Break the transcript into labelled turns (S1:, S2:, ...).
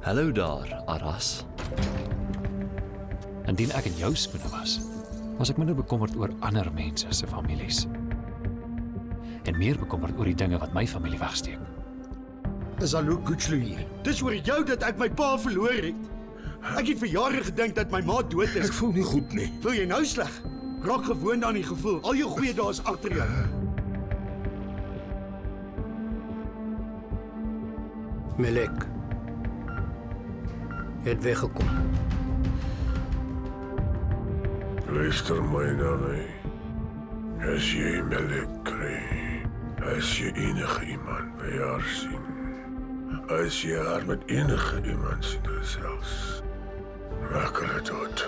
S1: Hallo daar, Aras.
S2: Indien ek in jou skoene was ek minder bekommerd oor ander mense se families. En meer bekommerd oor die dinge wat my familie wegsteek.
S3: Is Alok Guchlu hier? Dis oor jou dat ek my pa verloor het. Ek het vir jare gedink dat my ma dood is.
S4: Ek voel nie goed nie.
S3: Voel jy nou sleg? Raak gewoond aan die gevoel. Al jou goeie dae is agter jou.
S5: Melek. Jy het weggekom.
S4: Luister my na my. As jy Melek kry, as jy enige iemand by haar sien, as jy haar met enige iemand sien selfs, maak hulle dood.